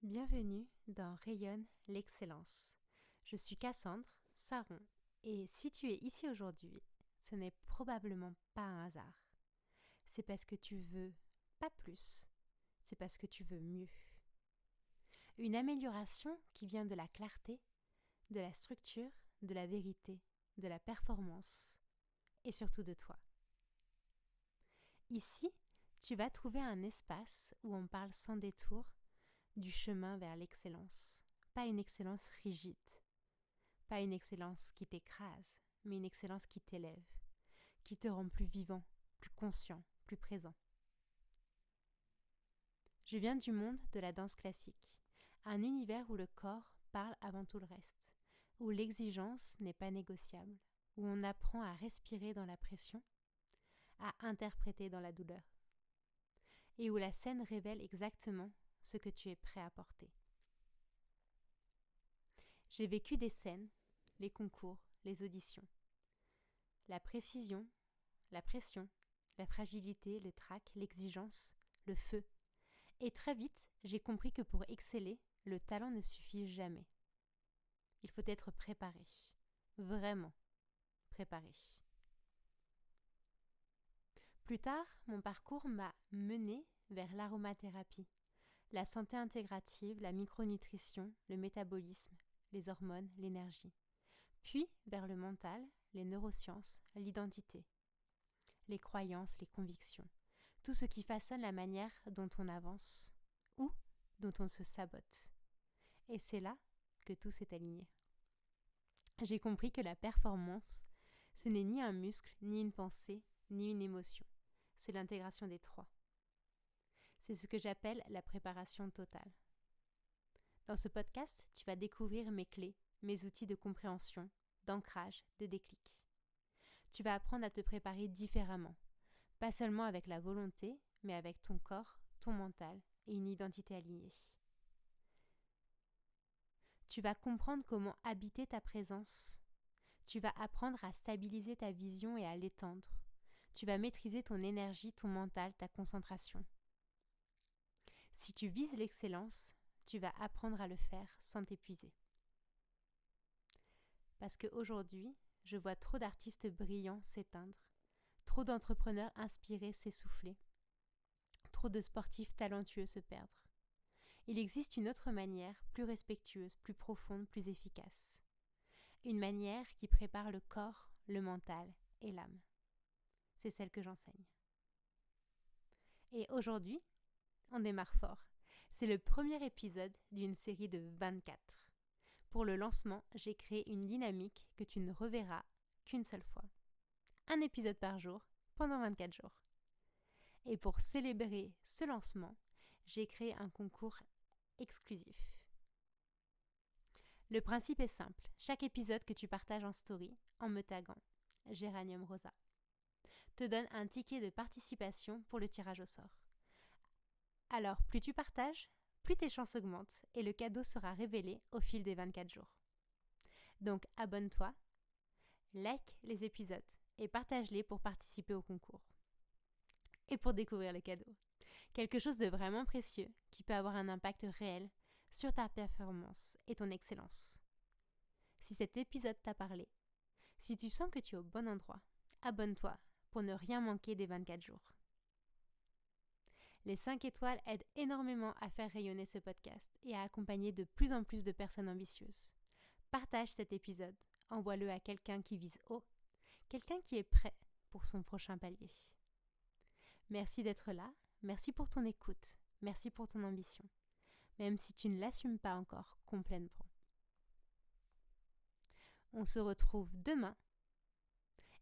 Bienvenue dans Rayonne l'excellence. Je suis Cassandre Saron et si tu es ici aujourd'hui, ce n'est probablement pas un hasard. C'est parce que tu veux pas plus, c'est parce que tu veux mieux. Une amélioration qui vient de la clarté, de la structure, de la vérité, de la performance et surtout de toi. Ici, tu vas trouver un espace où on parle sans détour du chemin vers l'excellence. Pas une excellence rigide, pas une excellence qui t'écrase, mais une excellence qui t'élève, qui te rend plus vivant, plus conscient, plus présent. Je viens du monde de la danse classique, un univers où le corps parle avant tout le reste, où l'exigence n'est pas négociable, où on apprend à respirer dans la pression, à interpréter dans la douleur, et où la scène révèle exactement ce que tu es prêt à porter. J'ai vécu des scènes, les concours, les auditions. La précision, la pression, la fragilité, le trac, l'exigence, le feu. Et très vite, j'ai compris que pour exceller, le talent ne suffit jamais. Il faut être préparé, vraiment préparé. Plus tard, mon parcours m'a mené vers l'aromathérapie, la santé intégrative, la micronutrition, le métabolisme, les hormones, l'énergie. Puis vers le mental, les neurosciences, l'identité, les croyances, les convictions, tout ce qui façonne la manière dont on avance ou dont on se sabote. Et c'est là que tout s'est aligné. J'ai compris que la performance, ce n'est ni un muscle, ni une pensée, ni une émotion. C'est l'intégration des trois. C'est ce que j'appelle la préparation totale. Dans ce podcast, tu vas découvrir mes clés, mes outils de compréhension, d'ancrage, de déclic. Tu vas apprendre à te préparer différemment, pas seulement avec la volonté, mais avec ton corps, ton mental et une identité alignée. Tu vas comprendre comment habiter ta présence. Tu vas apprendre à stabiliser ta vision et à l'étendre. Tu vas maîtriser ton énergie, ton mental, ta concentration. Si tu vises l'excellence, tu vas apprendre à le faire sans t'épuiser. Parce qu'aujourd'hui, je vois trop d'artistes brillants s'éteindre, trop d'entrepreneurs inspirés s'essouffler, trop de sportifs talentueux se perdre. Il existe une autre manière, plus respectueuse, plus profonde, plus efficace. Une manière qui prépare le corps, le mental et l'âme. C'est celle que j'enseigne. Et aujourd'hui, on démarre fort. C'est le premier épisode d'une série de 24. Pour le lancement, j'ai créé une dynamique que tu ne reverras qu'une seule fois. Un épisode par jour, pendant 24 jours. Et pour célébrer ce lancement, j'ai créé un concours exclusif. Le principe est simple. Chaque épisode que tu partages en story, en me taguant, Géranium Rosa, te donne un ticket de participation pour le tirage au sort. Alors, plus tu partages, plus tes chances augmentent et le cadeau sera révélé au fil des 24 jours. Donc, abonne-toi, like les épisodes et partage-les pour participer au concours. Et pour découvrir le cadeau. Quelque chose de vraiment précieux qui peut avoir un impact réel sur ta performance et ton excellence. Si cet épisode t'a parlé, si tu sens que tu es au bon endroit, abonne-toi pour ne rien manquer des 24 jours. Les 5 étoiles aident énormément à faire rayonner ce podcast et à accompagner de plus en plus de personnes ambitieuses. Partage cet épisode, envoie-le à quelqu'un qui vise haut, quelqu'un qui est prêt pour son prochain palier. Merci d'être là, merci pour ton écoute, merci pour ton ambition, même si tu ne l'assumes pas encore complètement. On se retrouve demain,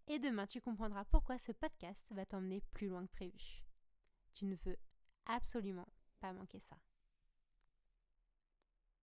et demain tu comprendras pourquoi ce podcast va t'emmener plus loin que prévu. Tu ne veux absolument pas manquer ça.